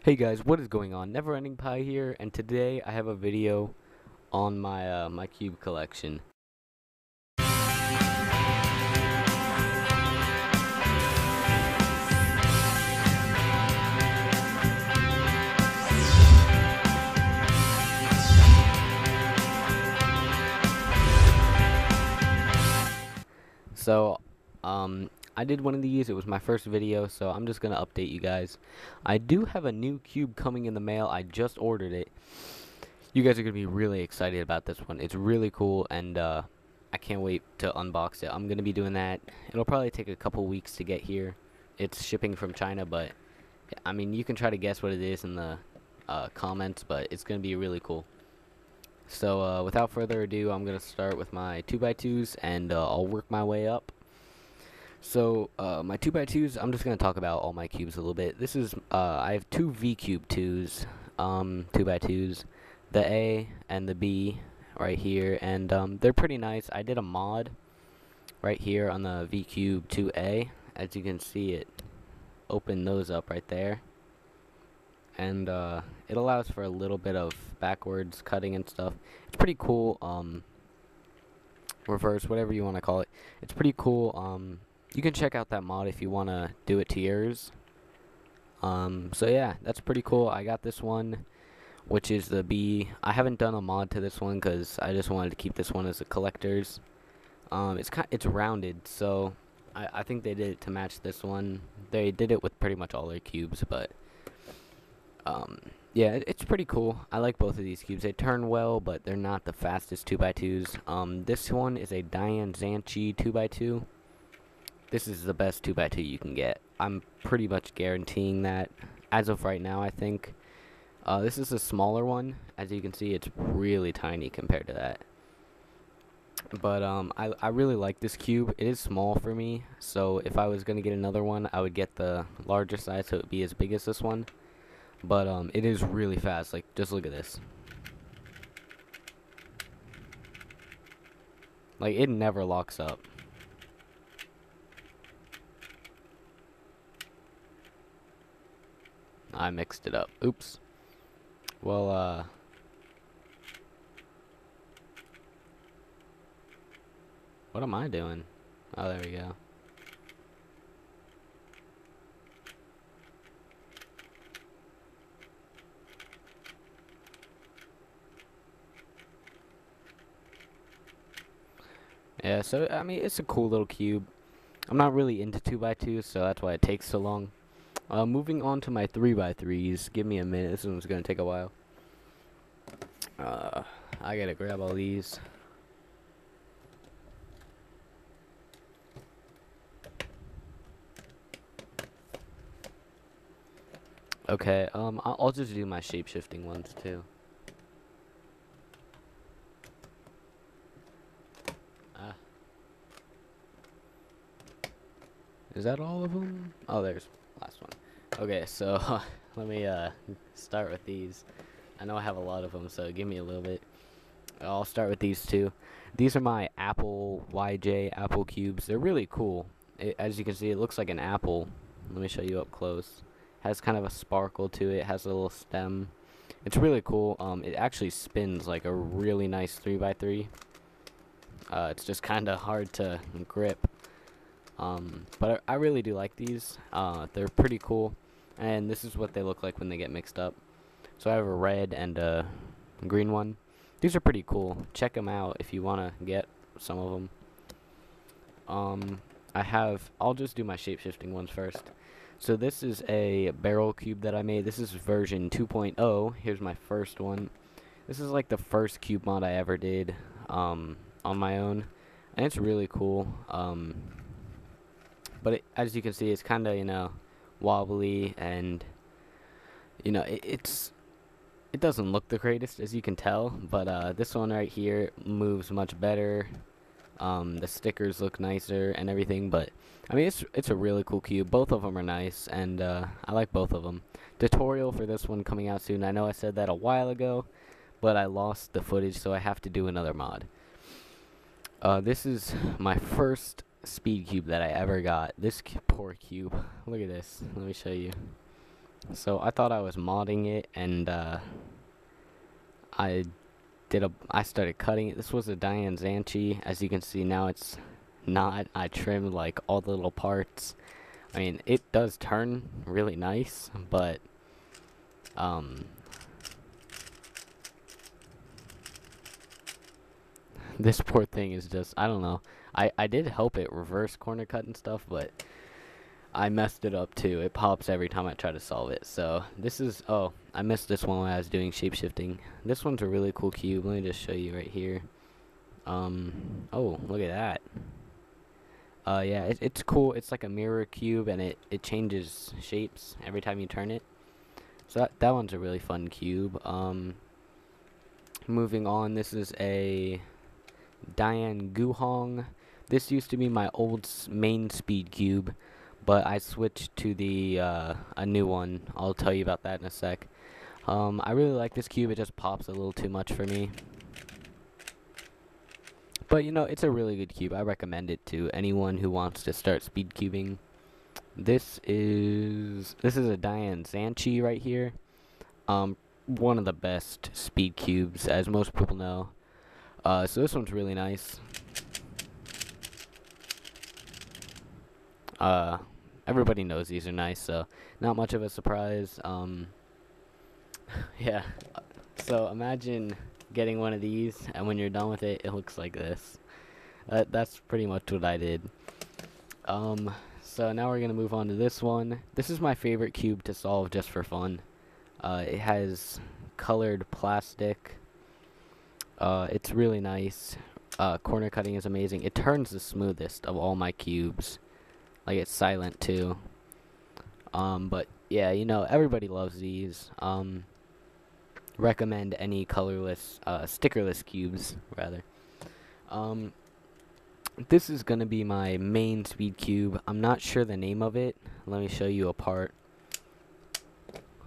Hey guys, what is going on? Neverending Pie here, and today I have a video on my cube collection. So, I did one of these. It was my first video, so I'm just gonna update you guys. I do have a new cube coming in the mail. I just ordered it. You guys are gonna be really excited about this one. It's really cool, and I can't wait to unbox it. I'm gonna be doing that. It'll probably take a couple weeks to get here. It's shipping from China, but I mean, you can try to guess what it is in the comments, but it's going to be really cool. So, without further ado, I'm going to start with my 2x2s, and I'll work my way up. So, my 2x2s, I'm just going to talk about all my cubes a little bit. This is, I have two V-Cube 2s, 2x2s, the A and the B right here, and they're pretty nice. I did a mod right here on the V-Cube 2A. As you can see, it opened those up right there. And it allows for a little bit of backwards cutting and stuff. It's pretty cool. Reverse, whatever you want to call it. It's pretty cool. You can check out that mod if you want to do it to yours. So yeah, that's pretty cool. I got this one, which is the B. I haven't done a mod to this one because I just wanted to keep this one as a collector's. It's rounded, so I think they did it to match this one. They did it with pretty much all their cubes, but yeah, it's pretty cool. I like both of these cubes. They turn well, but they're not the fastest 2x2s. This one is a Diane Zanchi 2x2. This is the best 2x2 you can get. I'm pretty much guaranteeing that as of right now, I think. This is a smaller one. As you can see, it's really tiny compared to that. But I really like this cube. It is small for me, so if I was going to get another one, I would get the larger size so it would be as big as this one. But it is really fast. Like, just look at this. Like, it never locks up. I mixed it up. Oops. Well, what am I doing? Oh, there we go. Yeah, so, I mean, it's a cool little cube. I'm not really into 2x2s, so that's why it takes so long. Moving on to my 3x3s. Give me a minute. This one's going to take a while. I gotta grab all these. Okay, I'll just do my shape-shifting ones, too. Is that all of them? Oh, there's the last one. Okay, so let me start with these. I know I have a lot of them, so give me a little bit. I'll start with these two. These are my Apple YJ Apple cubes. They're really cool. As you can see, it looks like an apple. Let me show you up close. Has kind of a sparkle to it. Has a little stem. It's really cool. It actually spins like a really nice 3x3. It's just kind of hard to grip. But I really do like these. They're pretty cool. And this is what they look like when they get mixed up. So I have a red and a green one. These are pretty cool. Check them out if you want to get some of them. I'll just do my shape-shifting ones first. So this is a barrel cube that I made. This is version 2.0. Here's my first one. This is like the first cube mod I ever did on my own. And it's really cool. But as you can see, it's kind of, you know, wobbly, and, you know, it doesn't look the greatest, as you can tell, but this one right here moves much better. The stickers look nicer and everything, but I mean, it's a really cool cube. Both of them are nice, and I like both of them. Tutorial for this one coming out soon. I know I said that a while ago, but I lost the footage, so I have to do another mod. This is my first speed cube that I ever got. This poor cube. Look at this. Let me show you. So I thought I was modding it, and I I started cutting it. This was a Diane Zanchi. As you can see now, it's not. I trimmed like all the little parts. I mean, it does turn really nice, but um, this poor thing is just, I don't know. I did help it reverse corner cut and stuff, but I messed it up too. It pops every time I try to solve it. So this is, oh, I missed this one when I was doing shapeshifting. This one's a really cool cube. Let me just show you right here. Oh, look at that. Yeah, it's cool. It's like a mirror cube, and it changes shapes every time you turn it. So that one's a really fun cube. Moving on, this is a Diane Guhong. This used to be my old main speed cube, but I switched to the a new one. I'll tell you about that in a sec. I really like this cube. It just pops a little too much for me. But you know, it's a really good cube. I recommend it to anyone who wants to start speed cubing. This is a Diane Zanchi right here. One of the best speed cubes, as most people know. So this one's really nice. Everybody knows these are nice, so not much of a surprise. Yeah. So imagine getting one of these, and when you're done with it, it looks like this. That's pretty much what I did. So now we're gonna move on to this one. This is my favorite cube to solve just for fun. It has colored plastic. It's really nice. Corner cutting is amazing. It turns the smoothest of all my cubes. Like, it's silent too. But yeah, you know, everybody loves these. Recommend any colorless, stickerless cubes, rather. This is gonna be my main speed cube. I'm not sure the name of it. Let me show you a part.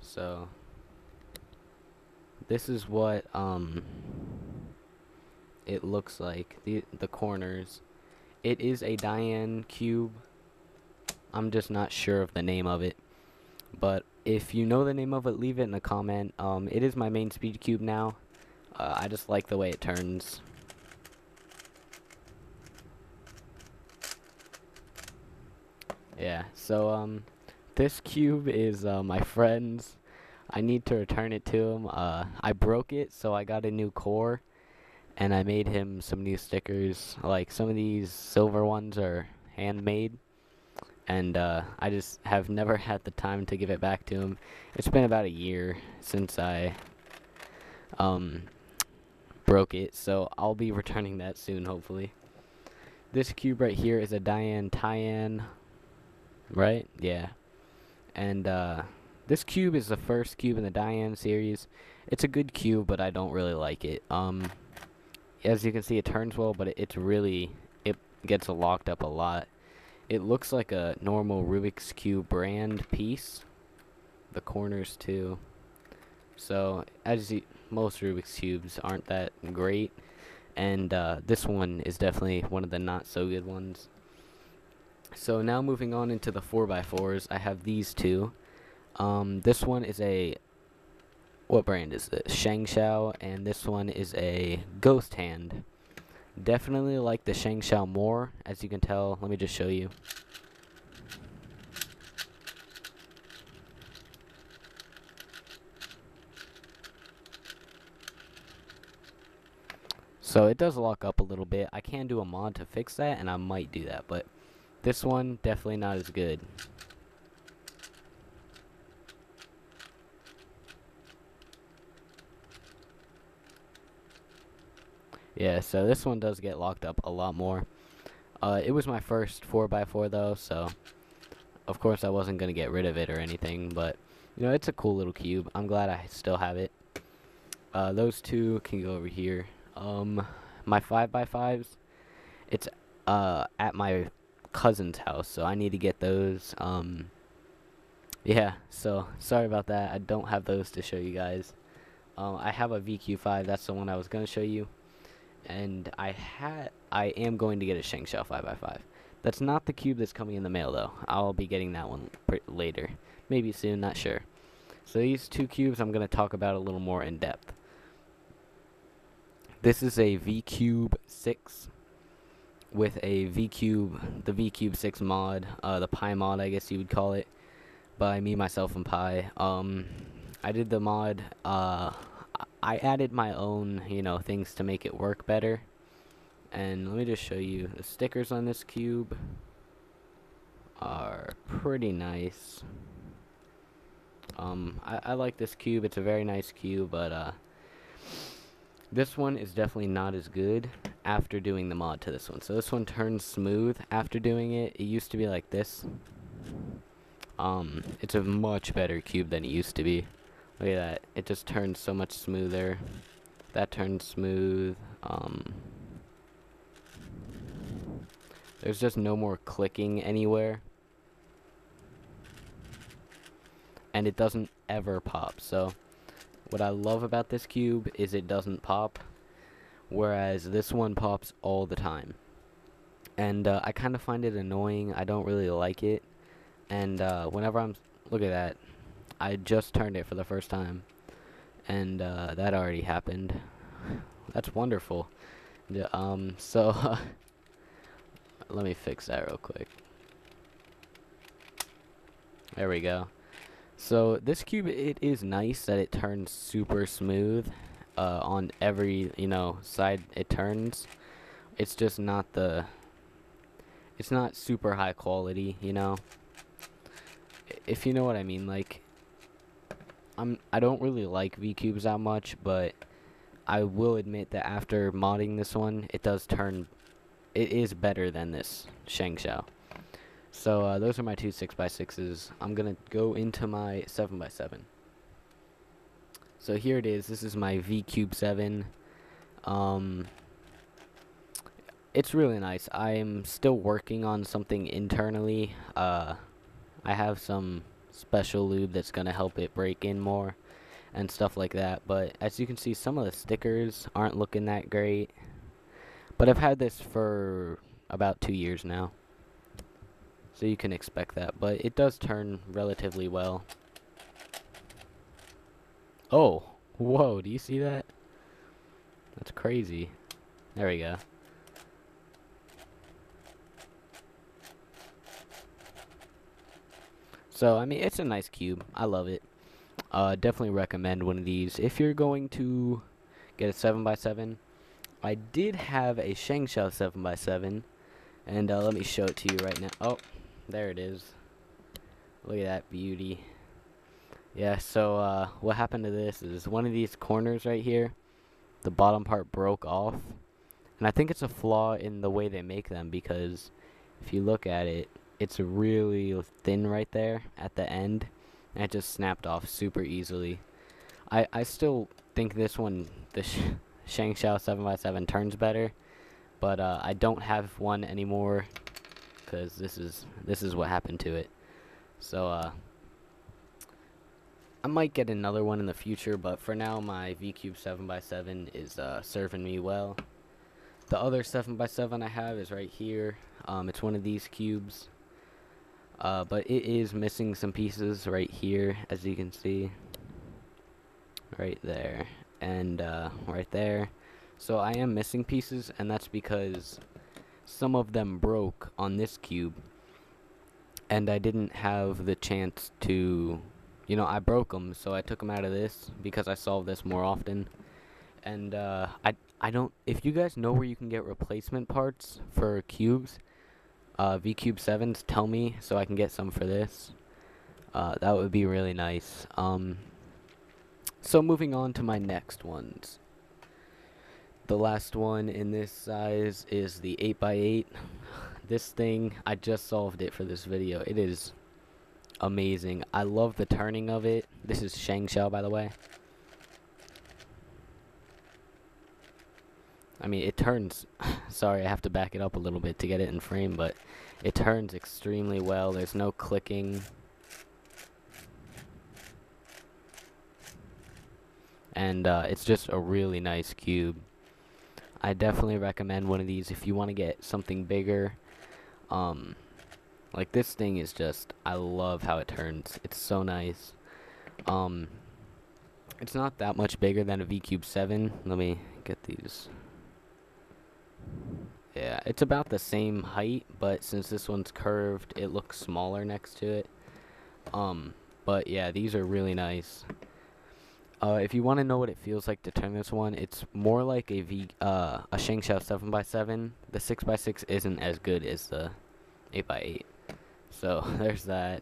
So, this is what, it looks like, the corners. It is a Diane cube. I'm just not sure of the name of it. But if you know the name of it, leave it in the comment. It is my main speed cube now. I just like the way it turns. Yeah, so, this cube is, my friend's. I need to return it to him. I broke it, so I got a new core. And I made him some new stickers. Like, some of these silver ones are handmade. And I just have never had the time to give it back to him. It's been about a year since I broke it, so I'll be returning that soon, hopefully. This cube right here is a Diane Tyan, right? Yeah. And this cube is the first cube in the Diane series. It's a good cube, but I don't really like it. As you can see, it turns well, but it gets locked up a lot. It looks like a normal Rubik's Cube brand piece. The corners too. So, most Rubik's Cubes aren't that great. And this one is definitely one of the not so good ones. So now moving on into the 4x4s, I have these two. This one is a, what brand is this? Shangshao, and this one is a Ghost Hand. Definitely like the Shangshao more, as you can tell. Let me just show you. So it does lock up a little bit. I can do a mod to fix that, and I might do that, but this one, definitely not as good. Yeah, so this one does get locked up a lot more. It was my first 4x4 though, so of course I wasn't going to get rid of it or anything, but you know, it's a cool little cube. I'm glad I still have it. Those two can go over here. My 5x5s, it's at my cousin's house, so I need to get those. Yeah, so sorry about that. I don't have those to show you guys. I have a VQ5, that's the one I was going to show you. And I am going to get a Shangshao 5x5. That's not the cube that's coming in the mail, though. I'll be getting that one later. Maybe soon, not sure. So these two cubes I'm going to talk about a little more in depth. This is a VCube 6 with a VCube, the VCube 6 mod, the Pi mod, I guess you would call it, by me, myself, and Pi. I did the mod. I added my own, things to make it work better. And let me just show you the stickers on this cube are pretty nice. I like this cube. It's a very nice cube, but this one is definitely not as good after doing the mod to this one. So this one turns smooth after doing it. It used to be like this. It's a much better cube than it used to be. Look at that. It just turns so much smoother. That turns smooth. There's just no more clicking anywhere. And it doesn't ever pop. So what I love about this cube is it doesn't pop, whereas this one pops all the time. And I kind of find it annoying. I don't really like it. And whenever look at that. I just turned it for the first time. And that already happened. That's wonderful. So let me fix that real quick. There we go. So this cube, it is nice that it turns super smooth on every, side it turns. It's just not it's not super high quality, If you know what I mean, like, I don't really like V-cubes that much, but I will admit that after modding this one, it is better than this ShengShou. So those are my two 6x6s. I'm gonna go into my 7x7. So here it is. This is my VCube 7. It's really nice. I'm still working on something internally. I have some special lube that's gonna help it break in more and stuff like that. But as you can see, some of the stickers aren't looking that great. But I've had this for about 2 years now, so you can expect that. But it does turn relatively well. Oh, whoa, do you see that? That's crazy. There we go. So, I mean, it's a nice cube. I love it. Definitely recommend one of these. If you're going to get a 7x7, I did have a ShengShou 7x7, and let me show it to you right now. Oh, there it is. Look at that beauty. Yeah, so what happened to this is one of these corners right here, the bottom part broke off. And I think it's a flaw in the way they make them, because if you look at it, it's really thin right there at the end, and it just snapped off super easily. I still think this one, the ShengShou 7x7 turns better, but I don't have one anymore because this is what happened to it. So I might get another one in the future, but for now my VCube 7x7 is serving me well. The other 7x7 I have is right here. It's one of these cubes, but it is missing some pieces right here, as you can see. Right there and right there. So I am missing pieces, and that's because some of them broke on this cube, and I didn't have the chance to, I broke them, so I took them out of this because I solve this more often. And I don't, if you guys know where you can get replacement parts for cubes, VCube 7s, tell me so I can get some for this. That would be really nice. So moving on to my next ones. The last one in this size is the 8x8. This thing, I just solved it for this video. It is amazing. I love the turning of it. This is ShengShou, by the way. I mean, it turns, sorry, I have to back it up a little bit to get it in frame, but it turns extremely well. There's no clicking. And it's just a really nice cube. I definitely recommend one of these if you want to get something bigger. Like, this thing is just, I love how it turns. It's so nice. Um, it's not that much bigger than a VCube 7. Let me get these. Yeah, it's about the same height, but since this one's curved, it looks smaller next to it. Um, but yeah, these are really nice. If you want to know what it feels like to turn this one, it's more like a Shengshou 7x7. The 6x6 isn't as good as the 8x8. So there's that.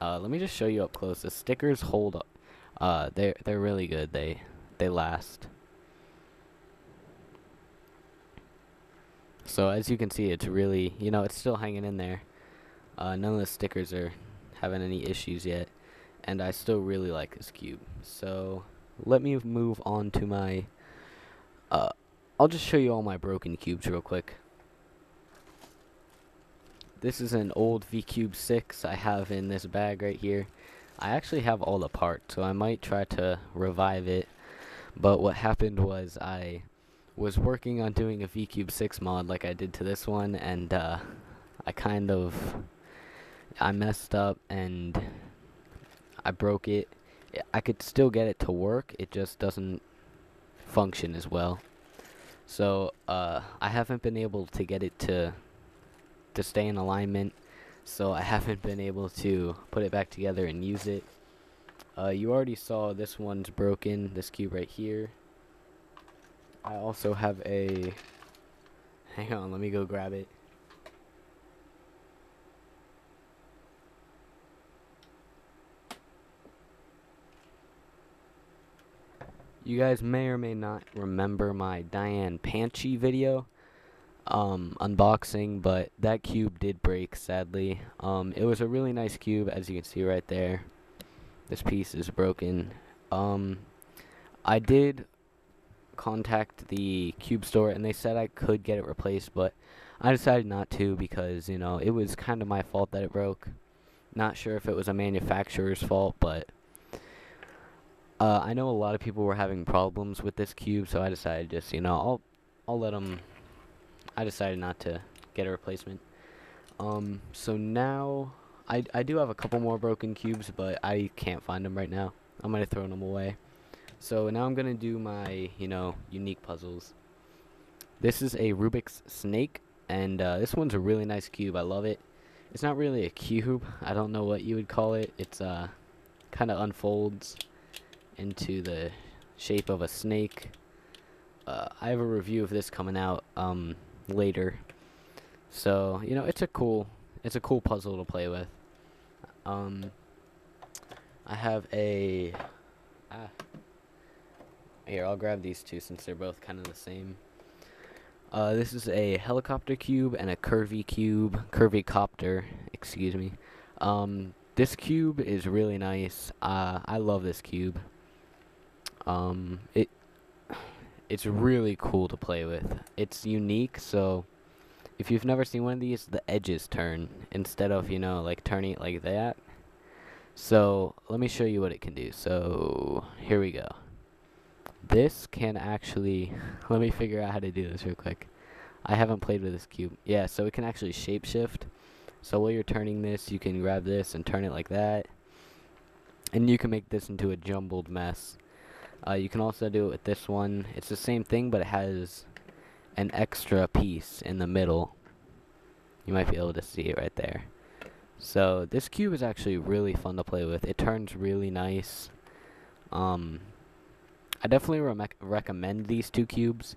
Let me just show you up close. The stickers hold up. They're really good. They last. So as you can see, it's really, it's still hanging in there. None of the stickers are having any issues yet, and I still really like this cube. So let me move on to my. I'll just show you all my broken cubes real quick. This is an old VCube 6 I have in this bag right here. I actually have all the parts, so I might try to revive it. But what happened was I was working on doing a VCube 6 mod like I did to this one, and I messed up and I broke it. I could still get it to work, it just doesn't function as well. So I haven't been able to get it to stay in alignment, so I haven't been able to put it back together and use it. You already saw this one's broken, this cube right here. I also have a, hang on, let me go grab it. You guys may or may not remember my Diane Panchi video unboxing, but that cube did break, sadly. It was a really nice cube, as you can see right there. This piece is broken. I did contact the cube store, and they said I could get it replaced, but I decided not to because, it was kind of my fault that it broke. Not sure if it was a manufacturer's fault, but I know a lot of people were having problems with this cube, so I decided just, I'll let them. I decided not to get a replacement. So now I do have a couple more broken cubes, but I can't find them right now. I might have thrown them away. So now I'm gonna do my, unique puzzles. This is a Rubik's Snake, and this one's a really nice cube. I love it. It's not really a cube. I don't know what you would call it. It's kind of unfolds into the shape of a snake. I have a review of this coming out later. So, it's a cool puzzle to play with. I have a here, I'll grab these two since they're both kind of the same. This is a helicopter cube and a curvy copter, excuse me. This cube is really nice. I love this cube. It's really cool to play with. It's unique, so if you've never seen one of these, the edges turn instead of, like turning it like that. So let me show you what it can do. So here we go. This can actually, let me figure out how to do this real quick. I haven't played with this cube. Yeah, so it can actually shapeshift. So while you're turning this, you can grab this and turn it like that. And you can make this into a jumbled mess. You can also do it with this one. It's the same thing, but it has an extra piece in the middle. You might be able to see it right there. So this cube is actually really fun to play with. It turns really nice. I definitely recommend these two cubes.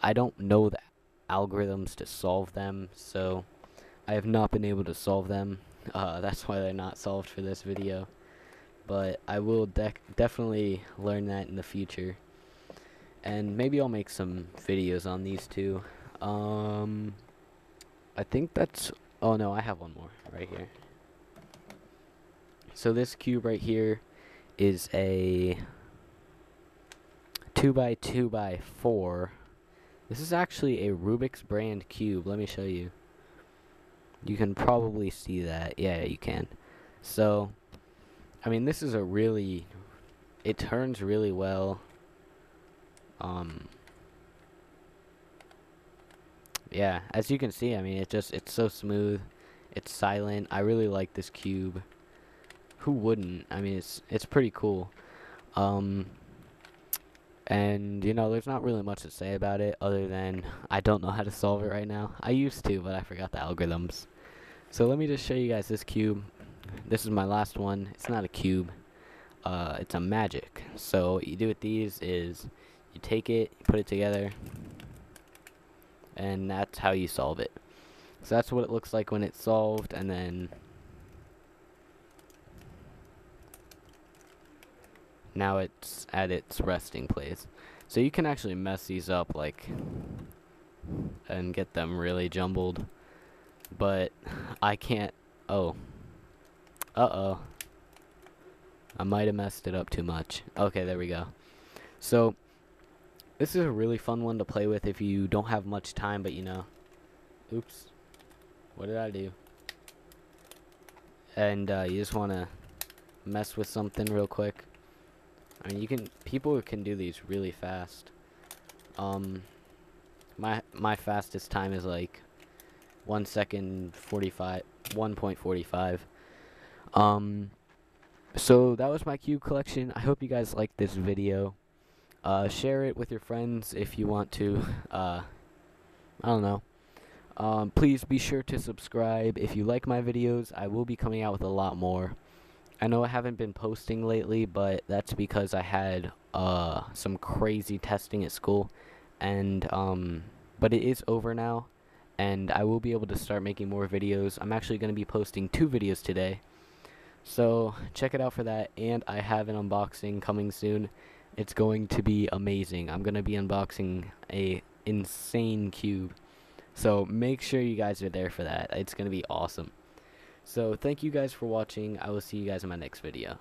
I don't know the algorithms to solve them, so I have not been able to solve them. That's why they're not solved for this video. But I will definitely learn that in the future. And maybe I'll make some videos on these two. I think that's... Oh no, I have one more right here. So this cube right here is a 2x2x4. This is actually a Rubik's brand cube. Let me show you. You can probably see that. Yeah, you can. So, I mean, this is a really... It turns really well. Yeah, as you can see, I mean, it's so smooth. It's silent. I really like this cube. who wouldn't? I mean, it's pretty cool. Um, and you know, there's not really much to say about it other than I don't know how to solve it right now. I used to, but I forgot the algorithms. So let me just show you guys this cube. This is my last one. It's not a cube. It's a magic. So what you do with these is you take it, you put it together, and that's how you solve it. So that's what it looks like when it's solved, and then now it's at its resting place. So you can actually mess these up like and get them really jumbled, but I can't. Oh, uh-oh, I might have messed it up too much. Okay, there we go. So this is a really fun one to play with if you don't have much time, but you know, oops, what did I do? And you just want to mess with something real quick. I mean, people can do these really fast. My fastest time is like 1 second 45, 1.45. So that was my cube collection. I hope you guys liked this video. Share it with your friends if you want to. I don't know. Please be sure to subscribe if you like my videos. I will be coming out with a lot more. I know I haven't been posting lately, but that's because I had some crazy testing at school, and but it is over now, and I will be able to start making more videos. I'm actually going to be posting 2 videos today, so check it out for that. And I have an unboxing coming soon. It's going to be amazing. I'm going to be unboxing a insane cube, so make sure you guys are there for that. It's going to be awesome. So thank you guys for watching. I will see you guys in my next video.